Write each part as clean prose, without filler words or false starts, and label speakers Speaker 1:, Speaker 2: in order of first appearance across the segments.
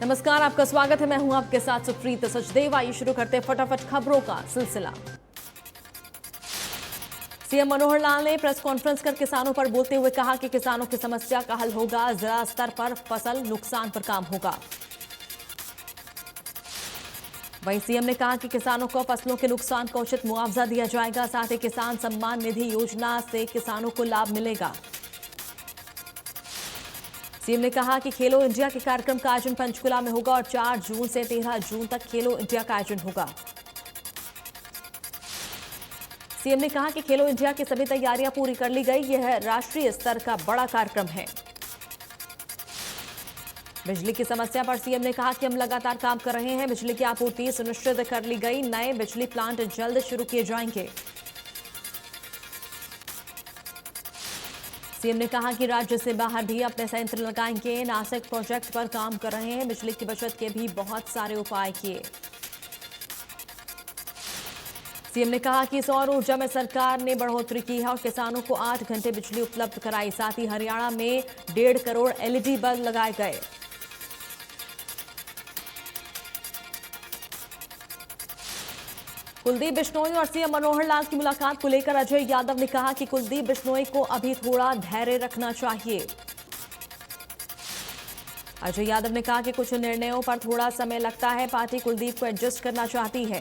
Speaker 1: नमस्कार, आपका स्वागत है। मैं हूं आपके साथ सुप्रीत सचदेव। आइए शुरू करते हैं फटाफट खबरों का सिलसिला। सीएम मनोहर लाल ने प्रेस कॉन्फ्रेंस कर किसानों पर बोलते हुए कहा कि किसानों की समस्या का हल होगा, जिला स्तर पर फसल नुकसान पर काम होगा। वहीं सीएम ने कहा कि किसानों को फसलों के नुकसान का उचित मुआवजा दिया जाएगा, साथ ही किसान सम्मान निधि योजना से किसानों को लाभ मिलेगा। सीएम ने कहा कि खेलो इंडिया के कार्यक्रम का आयोजन पंचकुला में होगा और 4 जून से 13 जून तक खेलो इंडिया का आयोजन होगा। सीएम ने कहा कि खेलो इंडिया की सभी तैयारियां पूरी कर ली गई। यह राष्ट्रीय स्तर का बड़ा कार्यक्रम है। बिजली की समस्या पर सीएम ने कहा कि हम लगातार काम कर रहे हैं, बिजली की आपूर्ति सुनिश्चित कर ली गई, नए बिजली प्लांट जल्द शुरू किए जाएंगे। सीएम ने कहा कि राज्य से बाहर भी अपने संयंत्र लगाएंगे, नासिक प्रोजेक्ट पर काम कर रहे हैं, बिजली की बचत के भी बहुत सारे उपाय किए। सीएम ने कहा कि सौर ऊर्जा में सरकार ने बढ़ोतरी की है और किसानों को 8 घंटे बिजली उपलब्ध कराई, साथ ही हरियाणा में 1.5 करोड़ एलईडी बल्ब लगाए गए। कुलदीप बिश्नोई और सीएम मनोहर लाल की मुलाकात को लेकर अजय यादव ने कहा कि कुलदीप बिश्नोई को अभी थोड़ा धैर्य रखना चाहिए। अजय यादव ने कहा कि कुछ निर्णयों पर थोड़ा समय लगता है, पार्टी कुलदीप को एडजस्ट करना चाहती है।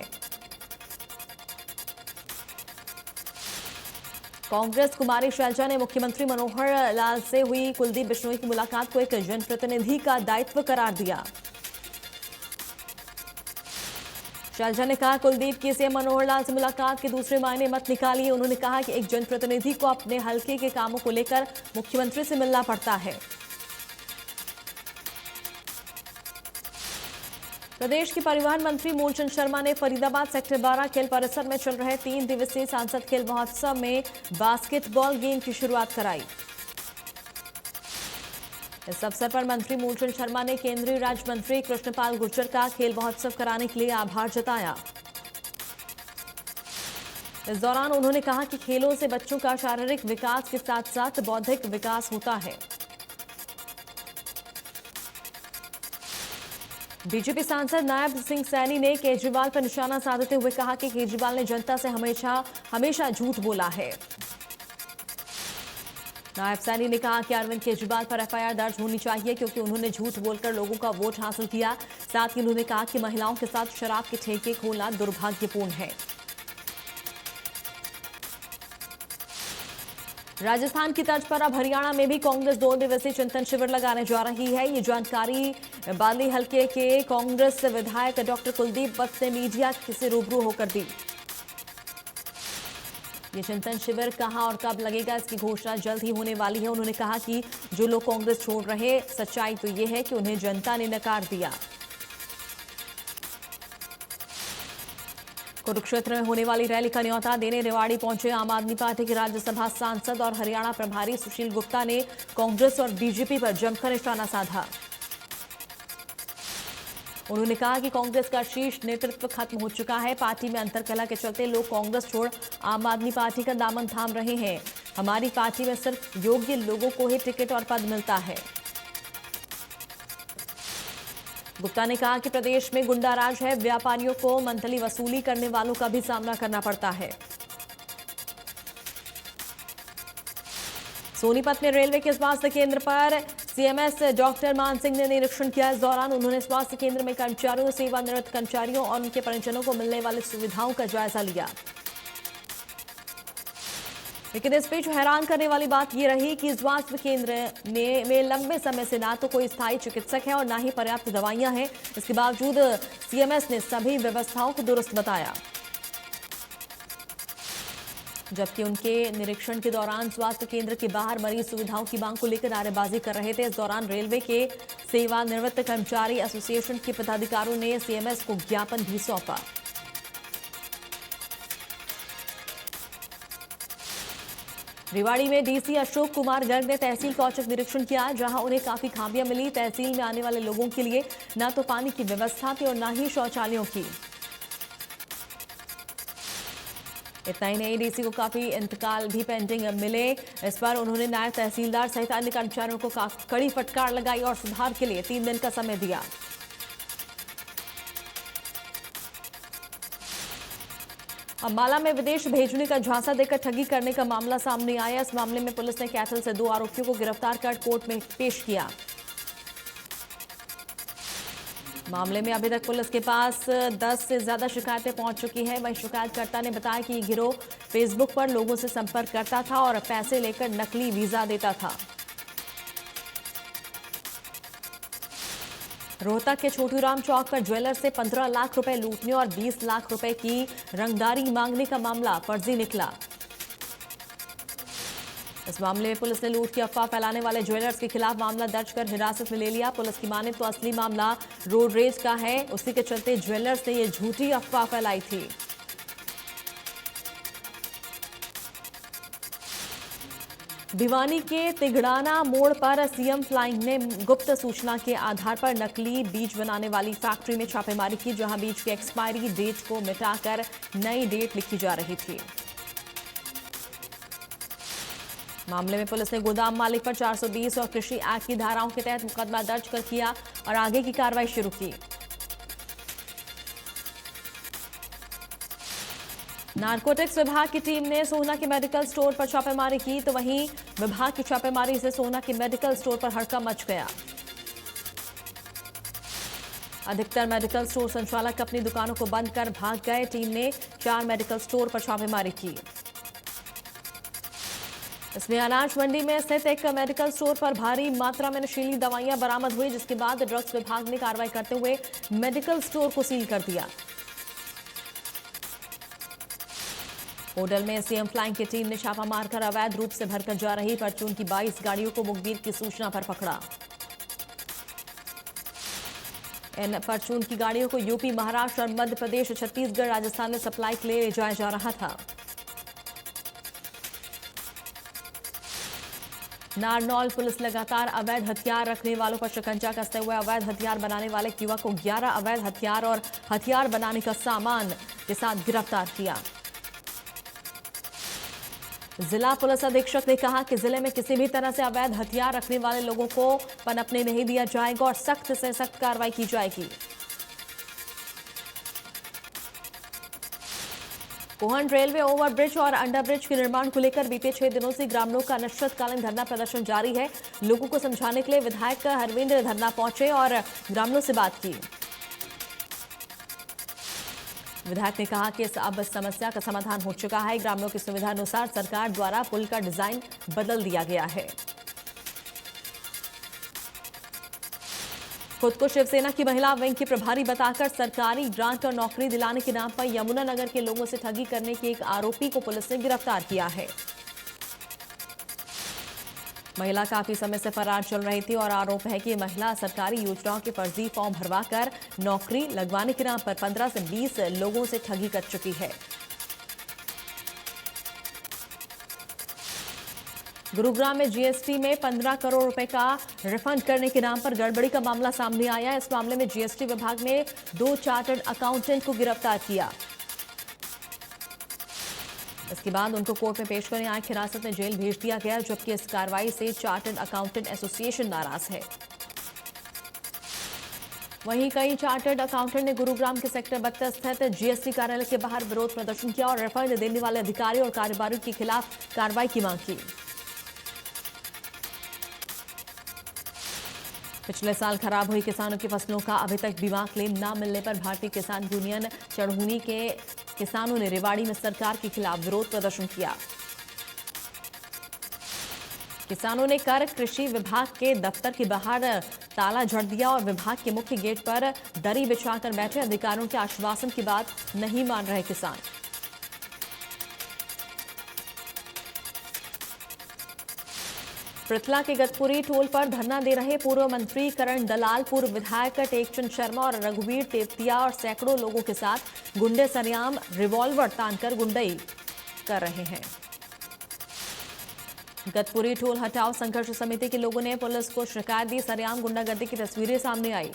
Speaker 1: कांग्रेस कुमारी शैलजा ने मुख्यमंत्री मनोहर लाल से हुई कुलदीप बिश्नोई की मुलाकात को एक जनप्रतिनिधि का दायित्व करार दिया। शैलजा ने कहा कुलदीप की सीएम मनोहर लाल से मुलाकात के दूसरे मायने मत निकालिए। उन्होंने कहा कि एक जनप्रतिनिधि को अपने हलके के कामों को लेकर मुख्यमंत्री से मिलना पड़ता है। प्रदेश के परिवहन मंत्री मूलचंद शर्मा ने फरीदाबाद सेक्टर 12 खेल परिसर में चल रहे 3 दिवसीय सांसद खेल महोत्सव में बास्केटबॉल गेम की शुरुआत कराई। इस अवसर पर मंत्री मूलचंद शर्मा ने केंद्रीय राज्य मंत्री कृष्णपाल गुर्जर का खेल महोत्सव कराने के लिए आभार जताया। इस दौरान उन्होंने कहा कि खेलों से बच्चों का शारीरिक विकास के साथ साथ बौद्धिक विकास होता है। बीजेपी सांसद नायब सिंह सैनी ने केजरीवाल पर निशाना साधते हुए कहा कि केजरीवाल ने जनता से हमेशा झूठ बोला है। नायब सैनी ने कहा कि अरविंद केजरीवाल पर एफआईआर दर्ज होनी चाहिए क्योंकि उन्होंने झूठ बोलकर लोगों का वोट हासिल किया। साथ ही उन्होंने कहा कि महिलाओं के साथ शराब के ठेके खोलना दुर्भाग्यपूर्ण है। राजस्थान की तर्ज पर अब हरियाणा में भी कांग्रेस 2 दिवसीय चिंतन शिविर लगाने जा रही है। ये जानकारी बाली हलके के कांग्रेस विधायक डॉक्टर कुलदीप वत्स ने मीडिया से रूबरू होकर दी। ये चिंतन शिविर कहां और कब लगेगा, इसकी घोषणा जल्द ही होने वाली है। उन्होंने कहा कि जो लोग कांग्रेस छोड़ रहे, सच्चाई तो ये है कि उन्हें जनता ने नकार दिया। कुरुक्षेत्र में होने वाली रैली का न्योता देने रेवाड़ी पहुंचे आम आदमी पार्टी के राज्यसभा सांसद और हरियाणा प्रभारी सुशील गुप्ता ने कांग्रेस और बीजेपी पर जमकर निशाना साधा। उन्होंने कहा कि कांग्रेस का शीर्ष नेतृत्व खत्म हो चुका है। पार्टी में अंतरकलह के चलते लोग कांग्रेस छोड़ आम आदमी पार्टी का दामन थाम रहे हैं। हमारी पार्टी में सिर्फ योग्य लोगों को ही टिकट और पद मिलता है। गुप्ता ने कहा कि प्रदेश में गुंडाराज है, व्यापारियों को मंथली वसूली करने वालों का भी सामना करना पड़ता है। सोनीपत में रेलवे के स्वास्थ्य केंद्र पर सीएमएस डॉक्टर मान सिंह ने निरीक्षण किया। इस दौरान उन्होंने स्वास्थ्य केंद्र में कर्मचारियों, सेवानिवृत्त कर्मचारियों और उनके परिजनों को मिलने वाली सुविधाओं का जायजा लिया। लेकिन इस बीच हैरान करने वाली बात यह रही कि स्वास्थ्य केंद्र में लंबे समय से ना तो कोई स्थायी चिकित्सक है और ना ही पर्याप्त दवाइयां हैं। इसके बावजूद सीएमएस ने सभी व्यवस्थाओं को दुरुस्त बताया, जबकि उनके निरीक्षण के दौरान स्वास्थ्य केंद्र के बाहर मरीज सुविधाओं की मांग को लेकर नारेबाजी कर रहे थे। इस दौरान रेलवे के सेवानिवृत्त कर्मचारी एसोसिएशन के पदाधिकारियों ने सीएमएस को ज्ञापन भी सौंपा। रेवाड़ी में डीसी अशोक कुमार गर्ग ने तहसील का औचक निरीक्षण किया, जहां उन्हें काफी खामियां मिली। तहसील में आने वाले लोगों के लिए न तो पानी की व्यवस्था थी और न ही शौचालयों की। इतना ही नहीं, डीसी को काफी इंतकाल भी पेंडिंग मिले। इस पर उन्होंने नायब तहसीलदार सहित अन्य कर्मचारियों को कड़ी फटकार लगाई और सुधार के लिए 3 दिन का समय दिया। अंबाला में विदेश भेजने का झांसा देकर ठगी करने का मामला सामने आया। इस मामले में पुलिस ने कैथल से 2 आरोपियों को गिरफ्तार कर कोर्ट में पेश किया। मामले में अभी तक पुलिस के पास 10 से ज्यादा शिकायतें पहुंच चुकी हैं। वहीं शिकायतकर्ता ने बताया कि ये गिरोह फेसबुक पर लोगों से संपर्क करता था और पैसे लेकर नकली वीजा देता था। रोहतक के छोटूराम चौक पर ज्वेलर से 15 लाख रुपए लूटने और 20 लाख रुपए की रंगदारी मांगने का मामला फर्जी निकला। इस मामले में पुलिस ने लूट की अफवाह फैलाने वाले ज्वेलर्स के खिलाफ मामला दर्ज कर हिरासत में ले लिया। पुलिस की माने तो असली मामला रोड रेज का है। उसी के चलते ज्वेलर्स ने यह झूठी अफवाह फैलाई थी। भिवानी के तिगड़ाना मोड़ पर सीएम फ्लाइंग ने गुप्त सूचना के आधार पर नकली बीज बनाने वाली फैक्ट्री में छापेमारी की, जहां बीज की एक्सपायरी डेट को मिटाकर नई डेट लिखी जा रही थी। मामले में पुलिस ने गोदाम मालिक पर 420 और कृषि एक्ट की धाराओं के तहत मुकदमा दर्ज कर किया और आगे की कार्रवाई शुरू की। नारकोटिक्स विभाग की टीम ने सोहना के मेडिकल स्टोर पर छापेमारी की, तो वहीं विभाग की छापेमारी से सोहना के मेडिकल स्टोर पर हड़कंप मच गया। अधिकतर मेडिकल स्टोर संचालक अपनी दुकानों को बंद कर भाग गए। टीम ने 4 मेडिकल स्टोर पर छापेमारी की। इसमें अनाज मंडी में स्थित एक मेडिकल स्टोर पर भारी मात्रा में नशीली दवाइयां बरामद हुई, जिसके बाद ड्रग्स विभाग ने कार्रवाई करते हुए मेडिकल स्टोर को सील कर दिया। होटल में सीएम फ्लाइंग की टीम ने छापा मारकर अवैध रूप से भरकर जा रही परचून की 22 गाड़ियों को मुखबिर की सूचना पर पकड़ा। इन परचून की गाड़ियों को यूपी, महाराष्ट्र और मध्य प्रदेश, छत्तीसगढ़, राजस्थान में सप्लाई के लिए ले जाया जा रहा था। नारनौल पुलिस लगातार अवैध हथियार रखने वालों पर शिकंजा कसते हुए अवैध हथियार बनाने वाले एक युवक को 11 अवैध हथियार और हथियार बनाने का सामान के साथ गिरफ्तार किया। जिला पुलिस अधीक्षक ने कहा कि जिले में किसी भी तरह से अवैध हथियार रखने वाले लोगों को पनपने नहीं दिया जाएगा और सख्त से सख्त कार्रवाई की जाएगी। कोहन रेलवे ओवरब्रिज और अंडरब्रिज के निर्माण को लेकर बीते 6 दिनों से ग्रामीणों का अनिश्चितकालीन धरना प्रदर्शन जारी है। लोगों को समझाने के लिए विधायक हरविंद्र धरना पहुंचे और ग्रामीणों से बात की। विधायक ने कहा कि अब समस्या का समाधान हो चुका है। ग्रामीणों की सुविधा अनुसार सरकार द्वारा पुल का डिजाइन बदल दिया गया है। खुद को शिवसेना की महिला विंग की प्रभारी बताकर सरकारी ग्रांट और नौकरी दिलाने के नाम पर यमुनानगर के लोगों से ठगी करने के एक आरोपी को पुलिस ने गिरफ्तार किया है। महिला काफी समय से फरार चल रही थी और आरोप है कि महिला सरकारी योजनाओं के फर्जी फॉर्म भरवाकर नौकरी लगवाने के नाम पर 15 से 20 लोगों से ठगी कर चुकी है। गुरुग्राम में जीएसटी में 15 करोड़ रुपए का रिफंड करने के नाम पर गड़बड़ी का मामला सामने आया। इस मामले में जीएसटी विभाग ने 2 चार्टर्ड अकाउंटेंट को गिरफ्तार किया। इसके बाद उनको कोर्ट में पेश कर न्यायिक हिरासत में जेल भेज दिया गया, जबकि इस कार्रवाई से चार्टर्ड अकाउंटेंट एसोसिएशन नाराज है। वहीं कई चार्टर्ड अकाउंटेंट ने गुरुग्राम के सेक्टर 32 स्थित जीएसटी कार्यालय के बाहर विरोध प्रदर्शन किया और रिफंड देने वाले अधिकारी और कारोबारियों के खिलाफ कार्रवाई की मांग की। पिछले साल खराब हुई किसानों की फसलों का अभी तक बीमा क्लेम न मिलने पर भारतीय किसान यूनियन चढ़ूनी के किसानों ने रेवाड़ी में सरकार के खिलाफ विरोध प्रदर्शन किया। किसानों ने कर कृषि विभाग के दफ्तर के बाहर ताला जड़ दिया और विभाग के मुख्य गेट पर दरी बिछाकर बैठे। अधिकारियों के आश्वासन की बात नहीं मान रहे किसान। पृथला के गतपुरी टोल पर धरना दे रहे पूर्व मंत्री करण दलाल, पूर्व विधायक टेकचंद शर्मा और रघुवीर तेवतिया और सैकड़ों लोगों के साथ गुंडे सरेआम रिवॉल्वर तानकर गुंडई कर रहे हैं। गतपुरी टोल हटाओ संघर्ष समिति के लोगों ने पुलिस को शिकायत दी। सरेआम गुंडागर्दी की तस्वीरें सामने आई।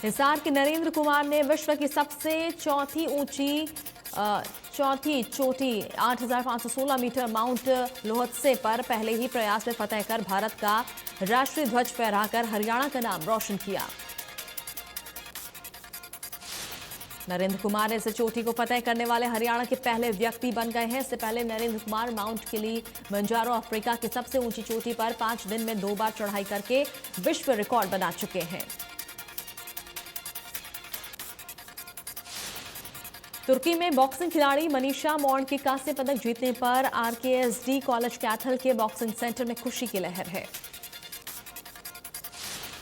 Speaker 1: हिसार के नरेंद्र कुमार ने विश्व की सबसे चौथी चोटी 8,516 मीटर माउंट लोहत्से पर पहले ही प्रयास में फतह कर भारत का राष्ट्रीय ध्वज फहराकर हरियाणा का नाम रोशन किया। नरेंद्र कुमार इस चोटी को फतेह करने वाले हरियाणा के पहले व्यक्ति बन गए हैं। इससे पहले Narendra Kumar mount Kilimanjaro Africa की सबसे ऊंची चोटी पर 5 दिन में 2 बार चढ़ाई करके विश्व रिकॉर्ड बना चुके हैं। तुर्की में बॉक्सिंग खिलाड़ी मनीषा मौन के कांस्य पदक जीतने पर आरकेएसडी कॉलेज कैथल के बॉक्सिंग सेंटर में खुशी की लहर है।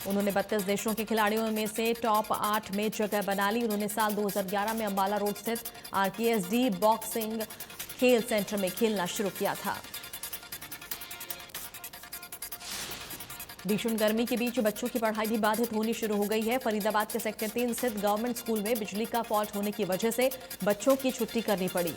Speaker 1: उन्होंने 32 देशों के खिलाड़ियों में से टॉप 8 में जगह बना ली। उन्होंने साल 2011 में अंबाला रोड स्थित आरकेएसडी बॉक्सिंग खेल सेंटर में खेलना शुरू किया था। भीषण गर्मी के बीच बच्चों की पढ़ाई भी बाधित होनी शुरू हो गई है। फरीदाबाद के सेक्टर 3 स्थित गवर्नमेंट स्कूल में बिजली का फॉल्ट होने की वजह से बच्चों की छुट्टी करनी पड़ी।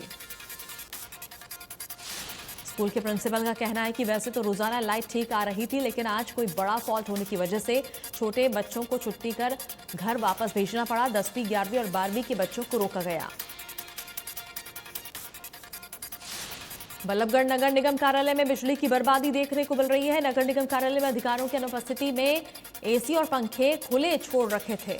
Speaker 1: स्कूल के प्रिंसिपल का कहना है कि वैसे तो रोजाना लाइट ठीक आ रही थी, लेकिन आज कोई बड़ा फॉल्ट होने की वजह से छोटे बच्चों को छुट्टी कर घर वापस भेजना पड़ा। 10वीं, 11वीं और 12वीं के बच्चों को रोका गया। बल्लभगढ़ नगर निगम कार्यालय में बिजली की बर्बादी देखने को मिल रही है। नगर निगम कार्यालय में अधिकारियों की अनुपस्थिति में एसी और पंखे खुले छोड़ रखे थे।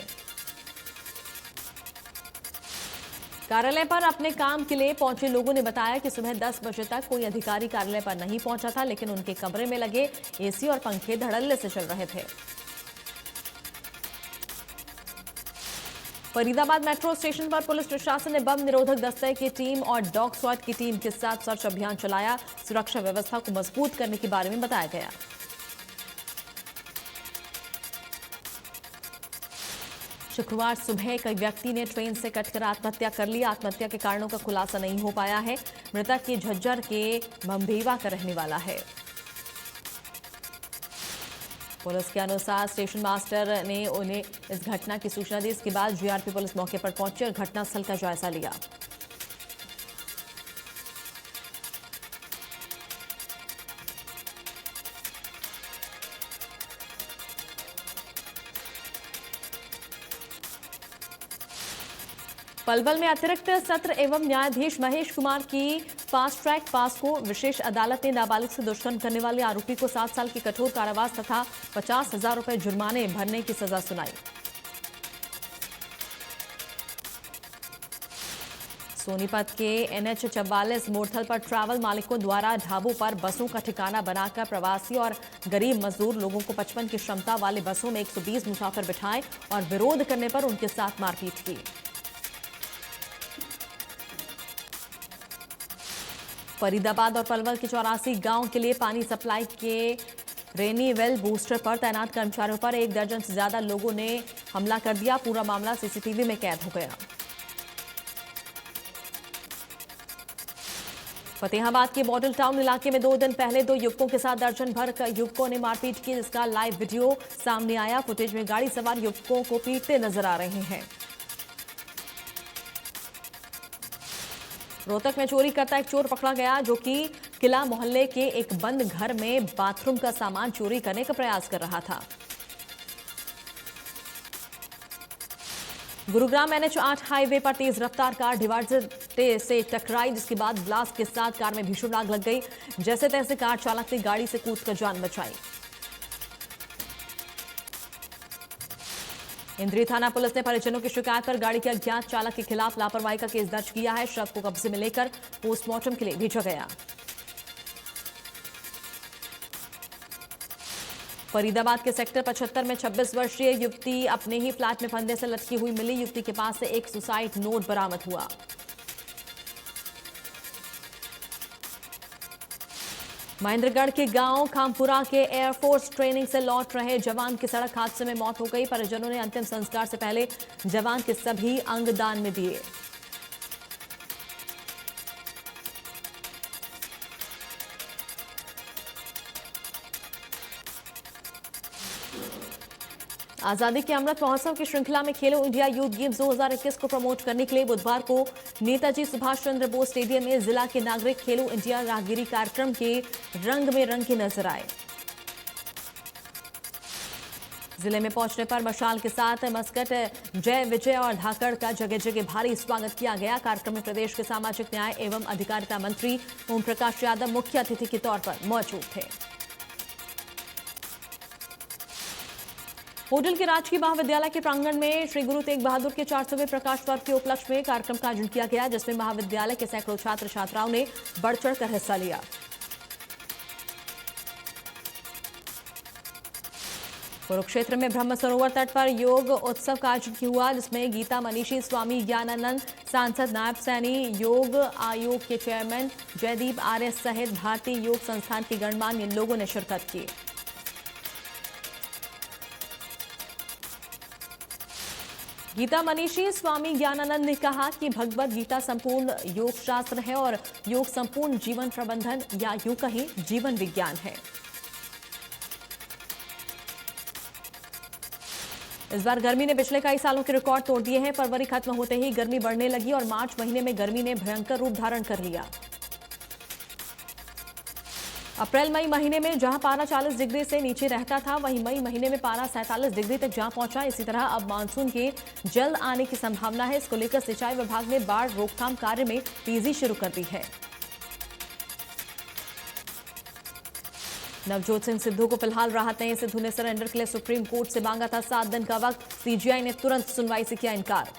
Speaker 1: कार्यालय पर अपने काम के लिए पहुंचे लोगों ने बताया कि सुबह 10 बजे तक कोई अधिकारी कार्यालय पर नहीं पहुंचा था, लेकिन उनके कमरे में लगे एसी और पंखे धड़ल्ले से चल रहे थे। फरीदाबाद मेट्रो स्टेशन पर पुलिस प्रशासन ने बम निरोधक दस्ते की टीम और डॉग स्क्वाड की टीम के साथ सर्च अभियान चलाया। सुरक्षा व्यवस्था को मजबूत करने के बारे में बताया गया। शुक्रवार सुबह कई व्यक्ति ने ट्रेन से कटकर आत्महत्या कर ली। आत्महत्या के कारणों का खुलासा नहीं हो पाया है। मृतक के झज्जर के बम्बेवा का रहने वाला है। पुलिस के अनुसार स्टेशन मास्टर ने उन्हें इस घटना की सूचना दी। इसके बाद जीआरपी पुलिस मौके पर पहुंची और घटनास्थल का जायजा लिया। पलवल में अतिरिक्त सत्र एवं न्यायाधीश महेश कुमार की फास्ट ट्रैक पास को विशेष अदालत ने नाबालिग से दुष्कर्म करने वाले आरोपी को 7 साल की कठोर कारावास तथा 50,000 रुपए जुर्माने भरने की सजा सुनाई। सोनीपत के NH 44 मोड़थल पर ट्रैवल मालिकों द्वारा ढाबों पर बसों का ठिकाना बनाकर प्रवासी और गरीब मजदूर लोगों को 55 की क्षमता वाले बसों में 120 मुसाफिर बिठाए और विरोध करने पर उनके साथ मारपीट की। फरीदाबाद और पलवल के 84 गांव के लिए पानी सप्लाई के रेनी वेल बूस्टर पर तैनात कर्मचारियों पर 1 दर्जन से ज्यादा लोगों ने हमला कर दिया। पूरा मामला सीसीटीवी में कैद हो गया। फतेहाबाद के मॉडल टाउन इलाके में 2 दिन पहले 2 युवकों के साथ दर्जन भर युवकों ने मारपीट की, जिसका लाइव वीडियो सामने आया। फुटेज में गाड़ी सवार युवकों को पीटते नजर आ रहे हैं। रोहतक में चोरी करता एक चोर पकड़ा गया, जो कि किला मोहल्ले के एक बंद घर में बाथरूम का सामान चोरी करने का प्रयास कर रहा था। गुरुग्राम NH 8 हाईवे पर तेज रफ्तार कार डिवाइडर से टकराई, जिसके बाद ब्लास्ट के साथ कार में भीषण आग लग गई। जैसे तैसे कार चालक ने गाड़ी से कूदकर जान बचाई। इंद्री थाना पुलिस ने परिजनों की शिकायत पर गाड़ी के अज्ञात चालक के खिलाफ लापरवाही का केस दर्ज किया है। शव को कब्जे में लेकर पोस्टमार्टम के लिए भेजा गया। फरीदाबाद के सेक्टर 75 में 26 वर्षीय युवती अपने ही फ्लैट में फंदे से लटकी हुई मिली। युवती के पास से एक सुसाइड नोट बरामद हुआ। महेंद्रगढ़ के गांव खामपुरा के एयरफोर्स ट्रेनिंग से लौट रहे जवान की सड़क हादसे में मौत हो गई। परिजनों ने अंतिम संस्कार से पहले जवान के सभी अंग दान में दिए। आजादी के अमृत महोत्सव की श्रृंखला में खेलो इंडिया यूथ गेम्स 2021 को प्रमोट करने के लिए बुधवार को नेताजी सुभाष चंद्र बोस स्टेडियम में जिला के नागरिक खेलो इंडिया राहगिरी कार्यक्रम के रंग में रंगे नजर आए। जिले में पहुंचने पर मशाल के साथ मस्कट, जय विजय और धाकड़ का जगह जगह भारी स्वागत किया गया। कार्यक्रम में प्रदेश के सामाजिक न्याय एवं अधिकारिता मंत्री ओम प्रकाश यादव मुख्य अतिथि के तौर पर मौजूद थे। होटल के राजकीय महाविद्यालय के प्रांगण में श्री गुरु तेग बहादुर के 400वें प्रकाश पर्व के उपलक्ष्य में कार्यक्रम का आयोजन किया गया, जिसमें महाविद्यालय के सैकड़ों छात्र छात्राओं ने बढ़ चढ़कर हिस्सा लिया। कुरुक्षेत्र में ब्रह्म सरोवर तट पर योग उत्सव का आयोजन हुआ, जिसमें गीता मनीषी, स्वामी ज्ञानानंद, सांसद नायब सैनी, योग आयोग के चेयरमैन जयदीप आर्य सहित भारतीय योग संस्थान के गणमान्य लोगों ने शिरकत की। गीता मनीषी स्वामी ज्ञानानंद ने कहा कि भगवद गीता संपूर्ण योग शास्त्र है और योग संपूर्ण जीवन प्रबंधन या यूं कहें जीवन विज्ञान है। इस बार गर्मी ने पिछले कई सालों के रिकॉर्ड तोड़ दिए हैं। फरवरी खत्म होते ही गर्मी बढ़ने लगी और मार्च महीने में गर्मी ने भयंकर रूप धारण कर लिया। अप्रैल मई महीने में जहां पारा 40 डिग्री से नीचे रहता था, वहीं मई महीने में पारा 47 डिग्री तक जा पहुंचा। इसी तरह अब मानसून के जल्द आने की संभावना है। इसको लेकर सिंचाई विभाग ने बाढ़ रोकथाम कार्य में तेजी शुरू कर दी है। नवजोत सिंह सिद्धू को फिलहाल राहत नहीं। सिद्धू ने सरेंडर के लिए सुप्रीम कोर्ट से मांगा था 7 दिन का वक्त। सीजीआई ने तुरंत सुनवाई से किया इनकार।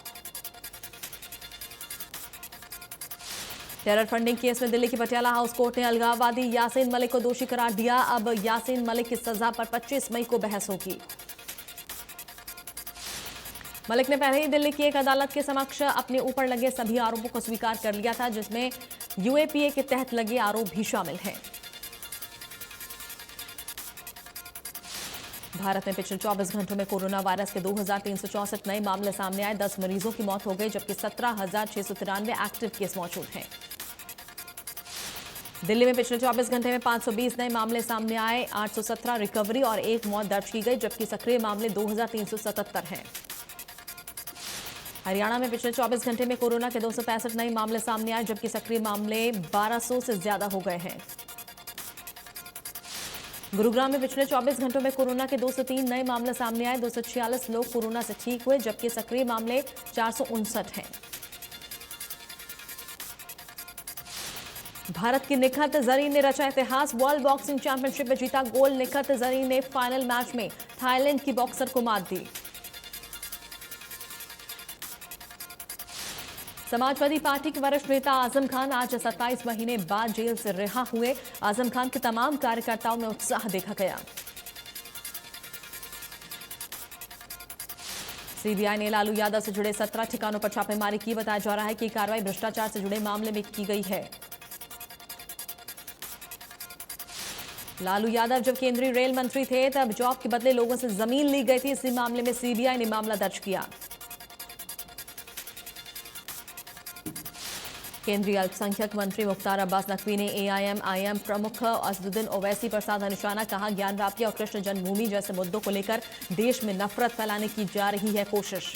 Speaker 1: टेरर फंडिंग केस में दिल्ली की पटियाला हाउस कोर्ट ने अलगाववादी यासीन मलिक को दोषी करार दिया। अब यासीन मलिक की सजा पर 25 मई को बहस होगी। मलिक ने पहले ही दिल्ली की एक अदालत के समक्ष अपने ऊपर लगे सभी आरोपों को स्वीकार कर लिया था, जिसमें यूएपीए के तहत लगे आरोप भी शामिल हैं। भारत में पिछले 24 घंटों में कोरोना वायरस के 2364 नए मामले सामने आए। 10 मरीजों की मौत हो गई, जबकि 17,693 एक्टिव केस मौजूद हैं। दिल्ली में पिछले 24 घंटे में 520 नए मामले सामने आए। 817 रिकवरी और 1 मौत दर्ज की गई, जबकि सक्रिय मामले 2377 हैं। हरियाणा में पिछले 24 घंटे में कोरोना के 265 नए मामले सामने आए, जबकि सक्रिय मामले 1200 से ज्यादा हो गए हैं। गुरुग्राम में पिछले 24 घंटों में कोरोना के 203 नए मामले सामने आए। 246 लोग कोरोना से ठीक हुए, जबकि सक्रिय मामले 459 हैं। भारत की निखत जरीन ने रचा इतिहास। वर्ल्ड बॉक्सिंग चैंपियनशिप में जीता गोल्ड। निखत जरीन ने फाइनल मैच में थाईलैंड की बॉक्सर को मात दी। समाजवादी पार्टी के वरिष्ठ नेता आजम खान आज 27 महीने बाद जेल से रिहा हुए। आजम खान के तमाम कार्यकर्ताओं में उत्साह देखा गया। सीबीआई ने लालू यादव से जुड़े 17 ठिकानों पर छापेमारी की। बताया जा रहा है कि कार्रवाई भ्रष्टाचार से जुड़े मामले में की गई है। लालू यादव जब केंद्रीय रेल मंत्री थे, तब जॉब के बदले लोगों से जमीन ली गई थी। इसी मामले में सीबीआई ने मामला दर्ज किया। केंद्रीय अल्पसंख्यक मंत्री मुख्तार अब्बास नकवी ने एआईएम प्रमुख असदुद्दीन ओवैसी पर साधा निशाना। कहा, ज्ञान व्याप्ति और कृष्ण जन्मभूमि जैसे मुद्दों को लेकर देश में नफरत फैलाने की जा रही है कोशिश।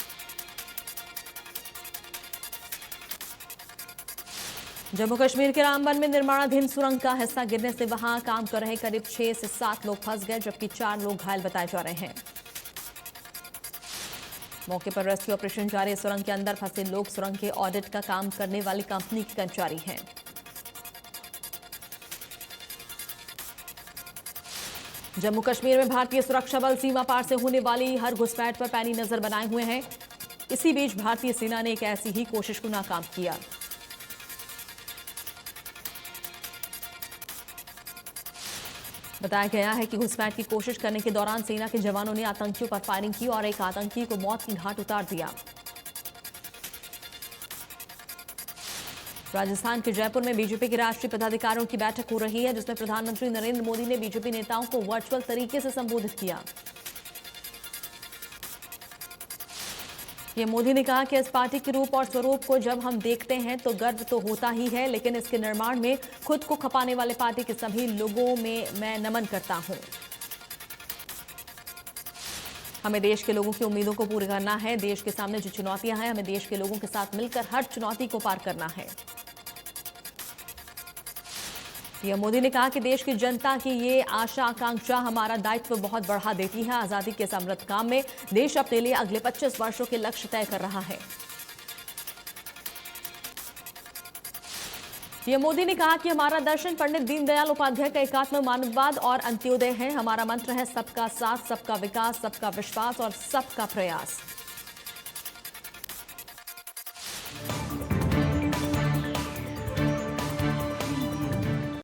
Speaker 1: जम्मू कश्मीर के रामबन में निर्माणाधीन सुरंग का हिस्सा गिरने से वहां काम कर रहे करीब 6 से 7 लोग फंस गए, जबकि 4 लोग घायल बताए जा रहे हैं। मौके पर रेस्क्यू ऑपरेशन जारी। सुरंग के अंदर फंसे लोग सुरंग के ऑडिट का काम करने वाली कंपनी के कर्मचारी हैं। जम्मू कश्मीर में भारतीय सुरक्षा बल सीमा पार से होने वाली हर घुसपैठ पर पैनी नजर बनाए हुए हैं। इसी बीच भारतीय सेना ने एक ऐसी ही कोशिश को नाकाम किया। बताया गया है कि घुसपैठ की कोशिश करने के दौरान सेना के जवानों ने आतंकियों पर फायरिंग की और एक आतंकी को मौत की घाट उतार दिया। राजस्थान के जयपुर में बीजेपी के राष्ट्रीय पदाधिकारियों की बैठक हो रही है, जिसमें प्रधानमंत्री नरेंद्र मोदी ने बीजेपी नेताओं को वर्चुअल तरीके से संबोधित किया। ये मोदी ने कहा कि इस पार्टी के रूप और स्वरूप को जब हम देखते हैं तो गर्व तो होता ही है, लेकिन इसके निर्माण में खुद को खपाने वाले पार्टी के सभी लोगों में मैं नमन करता हूं। हमें देश के लोगों की उम्मीदों को पूरा करना है। देश के सामने जो चुनौतियां हैं, हमें देश के लोगों के साथ मिलकर हर चुनौती को पार करना है। पीएम मोदी ने कहा कि देश की जनता की ये आशा आकांक्षा हमारा दायित्व बहुत बढ़ा देती है। आजादी के अमृत काल में देश अपने लिए अगले 25 वर्षों के लक्ष्य तय कर रहा है। पीएम मोदी ने कहा कि हमारा दर्शन पंडित दीनदयाल उपाध्याय का एकात्म मानववाद और अंत्योदय है। हमारा मंत्र है सबका साथ, सबका विकास, सबका विश्वास और सबका प्रयास।